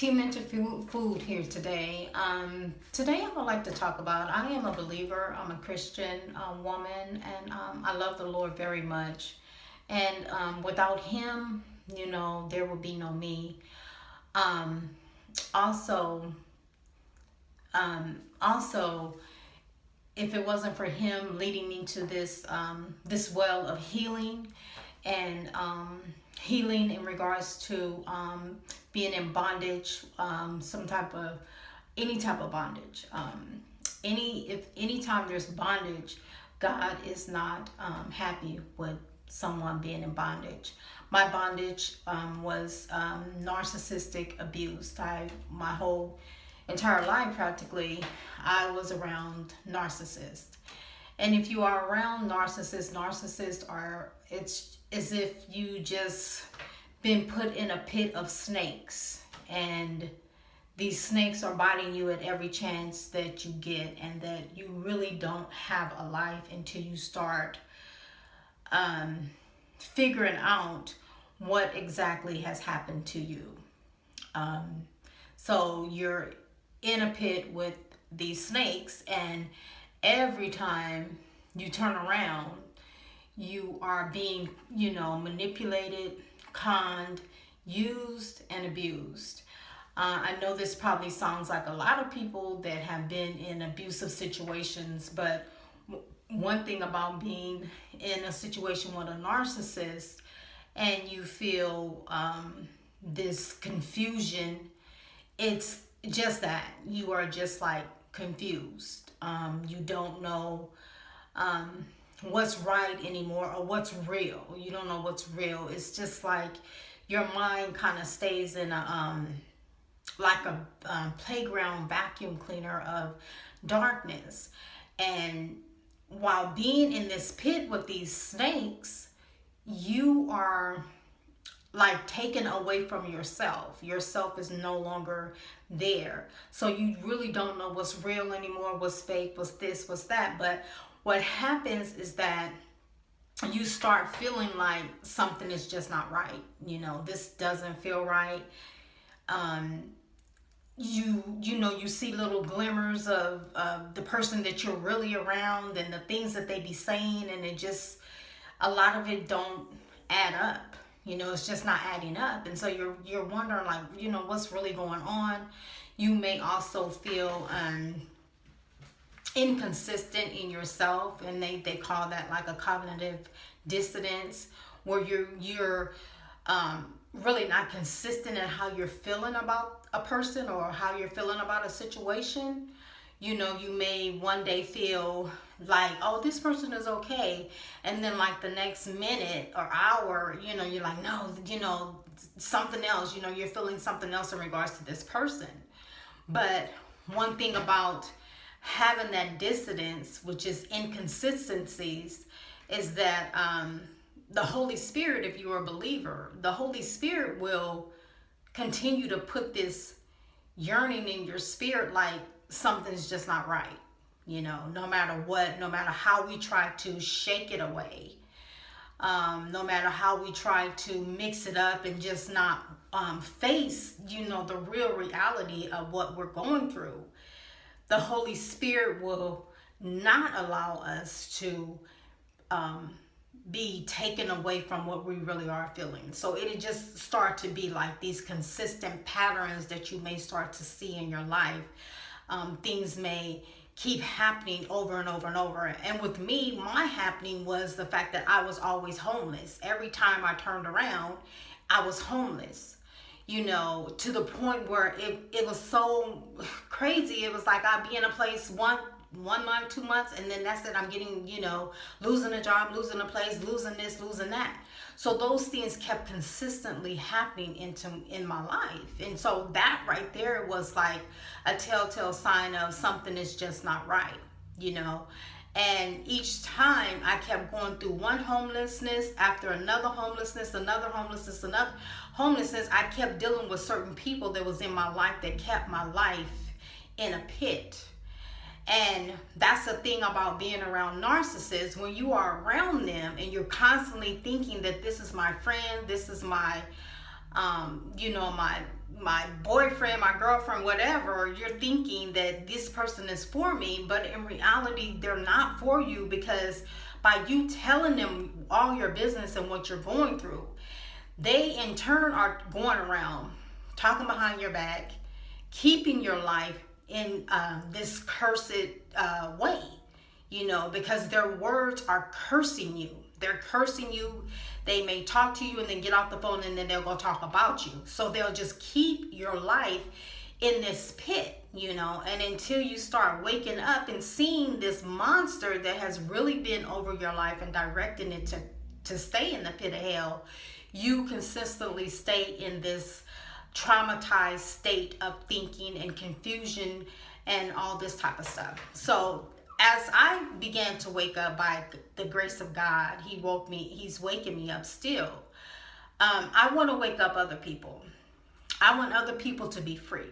Team Mental Food here today. Today I would like to talk about, I am a believer, I'm a Christian woman, and I love the Lord very much. And without Him, there would be no me. Um, also, also, if it wasn't for Him leading me to this well of healing and healing in regards to being in bondage, any type of bondage. Anytime there's bondage, God is not happy with someone being in bondage. My bondage was narcissistic abuse. My whole entire life practically, I was around narcissists. And if you are around narcissists are, it's as if you just been put in a pit of snakes, and these snakes are biting you at every chance that you get, and that you really don't have a life until you start figuring out what exactly has happened to you. So you're in a pit with these snakes, and every time you turn around, you are being, manipulated, conned, used, and abused. I know this probably sounds like a lot of people that have been in abusive situations, but one thing about being in a situation with a narcissist and you feel this confusion, it's just that you are just like confused. You don't know what's right anymore, or what's real. You don't know what's real. It's just like your mind kind of stays in a playground vacuum cleaner of darkness. And while being in this pit with these snakes, you are like taken away from yourself. Yourself is no longer there. So you really don't know what's real anymore, what's fake, what's this, what's that. But what happens is that you start feeling like something is just not right. This doesn't feel right. You see little glimmers of the person that you're really around and the things that they be saying, and it just, a lot of it don't add up. It's just not adding up. And so you're wondering, like, what's really going on. You may also feel inconsistent in yourself, and they call that like a cognitive dissonance, where you're really not consistent in how you're feeling about a person or how you're feeling about a situation. You may one day feel like, oh, this person is okay, and then like the next minute or hour, you're like, no, something else. You're feeling something else in regards to this person. But one thing about having that dissonance, which is inconsistencies, is that the Holy Spirit, if you're a believer, the Holy Spirit will continue to put this yearning in your spirit, like something's just not right. No matter what, no matter how we try to shake it away, no matter how we try to mix it up and just not face, the real reality of what we're going through, the Holy Spirit will not allow us to be taken away from what we really are feeling. So it'll just start to be like these consistent patterns that you may start to see in your life. Things may keep happening over and over and over. And with me, my happening was the fact that I was always homeless. Every time I turned around, I was homeless. To the point where it was so crazy. It was like I'd be in a place one month, 2 months, and then that's it. I'm getting, losing a job, losing a place, losing this, losing that. So those things kept consistently happening in my life. And so that right there was like a telltale sign of something is just not right, And each time I kept going through one homelessness after another homelessness, another homelessness, I kept dealing with certain people that was in my life that kept my life in a pit. And that's the thing about being around narcissists. When you are around them and you're constantly thinking that this is my friend, this is my my boyfriend, my girlfriend, whatever, you're thinking that this person is for me, but in reality, they're not for you, because by you telling them all your business and what you're going through, they in turn are going around talking behind your back, keeping your life in this cursed way, because their words are cursing you. They're cursing you. They may talk to you and then get off the phone, and then they'll go talk about you. So they'll just keep your life in this pit, and until you start waking up and seeing this monster that has really been over your life and directing it to stay in the pit of hell, you consistently stay in this traumatized state of thinking and confusion and all this type of stuff. So as I began to wake up by the grace of God, he's waking me up still. I want to wake up other people. I want other people to be free.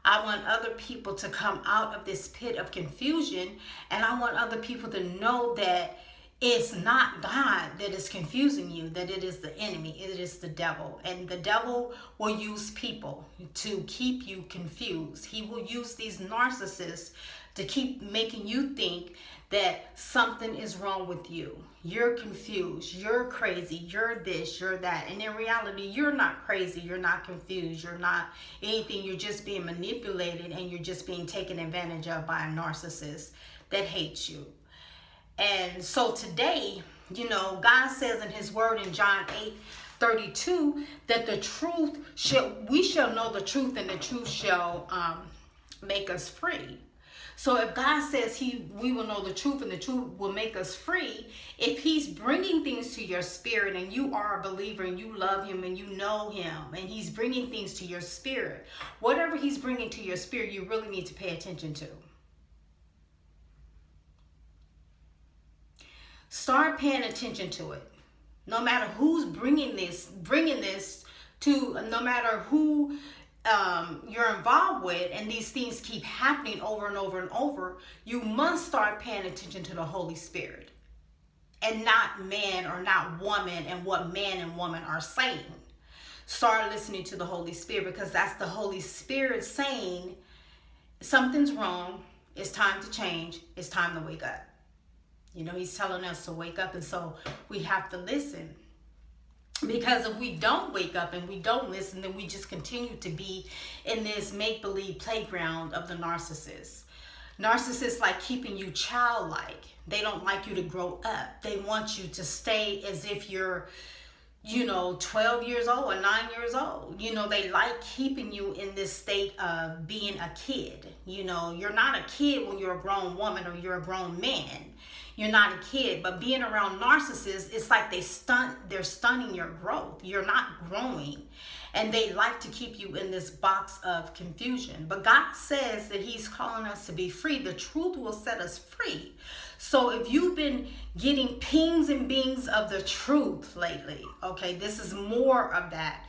I want other people to come out of this pit of confusion, and I want other people to know that it's not God that is confusing you, that it is the enemy, it is the devil. And the devil will use people to keep you confused. He will use these narcissists to keep making you think that something is wrong with you. You're confused, you're crazy, you're this, you're that. And in reality, you're not crazy, you're not confused, you're not anything. You're just being manipulated, and you're just being taken advantage of by a narcissist that hates you. And so today, God says in his word in John 8:32 that we shall know the truth, and the truth shall make us free. So if God says we will know the truth, and the truth will make us free, if he's bringing things to your spirit, and you are a believer and you love him and you know him, and he's bringing things to your spirit, whatever he's bringing to your spirit, you really need to pay attention to. Start paying attention to it. No matter who's bringing this to, no matter who you're involved with, and these things keep happening over and over and over, you must start paying attention to the Holy Spirit, and not man or not woman and what man and woman are saying. Start listening to the Holy Spirit, because that's the Holy Spirit saying something's wrong. It's time to change. It's time to wake up. He's telling us to wake up, and so we have to listen. Because if we don't wake up and we don't listen, then we just continue to be in this make-believe playground of the narcissist. Narcissists like keeping you childlike. They don't like you to grow up. They want you to stay as if you're 12 years old or 9 years old. They like keeping you in this state of being a kid. You're not a kid when you're a grown woman or you're a grown man. You're not a kid, but being around narcissists, it's like they're stunning your growth. You're not growing, and they like to keep you in this box of confusion. But God says that he's calling us to be free. The truth will set us free. So if you've been getting pings and bings of the truth lately, okay, this is more of that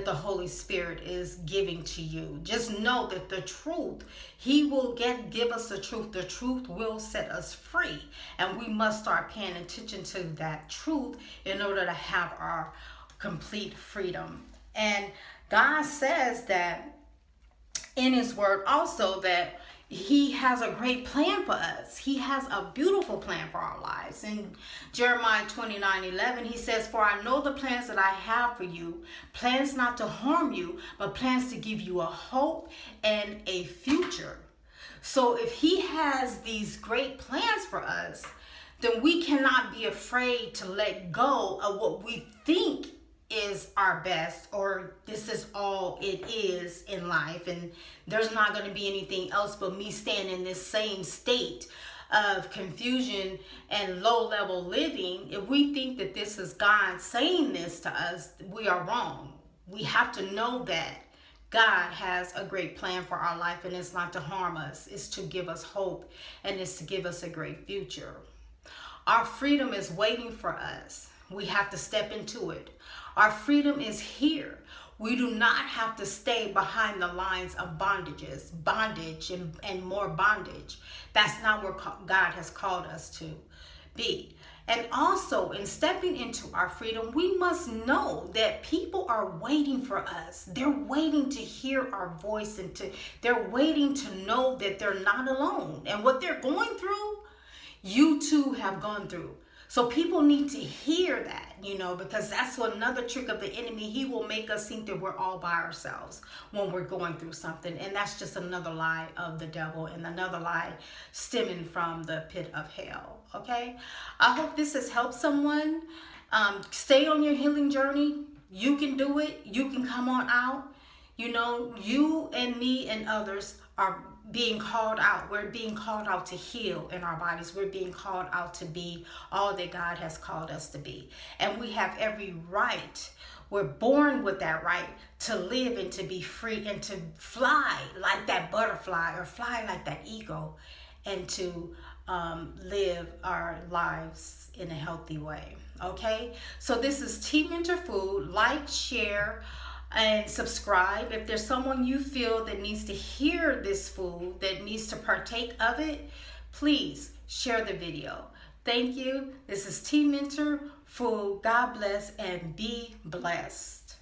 the Holy Spirit is giving to you. Just know that the truth, he will give us the truth. The truth will set us free, and we must start paying attention to that truth in order to have our complete freedom. And God says that in his word also that he has a great plan for us. He has a beautiful plan for our lives. In Jeremiah 29:11, he says, "For I know the plans that I have for you, plans not to harm you, but plans to give you a hope and a future." So if he has these great plans for us, then we cannot be afraid to let go of what we think is our best, or this is all it is in life, and there's not going to be anything else but me staying in this same state of confusion and low level living. If we think that this is God saying this to us, we are wrong. We have to know that God has a great plan for our life, and it's not to harm us. It's to give us hope, and it's to give us a great future. Our freedom is waiting for us. We have to step into it. Our freedom is here. We do not have to stay behind the lines of bondage and more bondage. That's not where God has called us to be. And also, in stepping into our freedom, we must know that people are waiting for us. They're waiting to hear our voice, and they're waiting to know that they're not alone. And what they're going through, you too have gone through. So people need to hear that, because that's what another trick of the enemy. He will make us think that we're all by ourselves when we're going through something. And that's just another lie of the devil, and another lie stemming from the pit of hell. Okay? I hope this has helped someone. Stay on your healing journey. You can do it. You can come on out. You and me and others are being called out. We're being called out to heal in our bodies. We're being called out to be all that God has called us to be. And we have every right. We're born with that right to live and to be free and to fly like that butterfly, or fly like that eagle, and to live our lives in a healthy way. Okay? So this is Tea Mentor Food. Like, share, and subscribe. If there's someone you feel that needs to hear this food, that needs to partake of it, please share the video. Thank you. This is Tea Mentor Food. God bless and be blessed.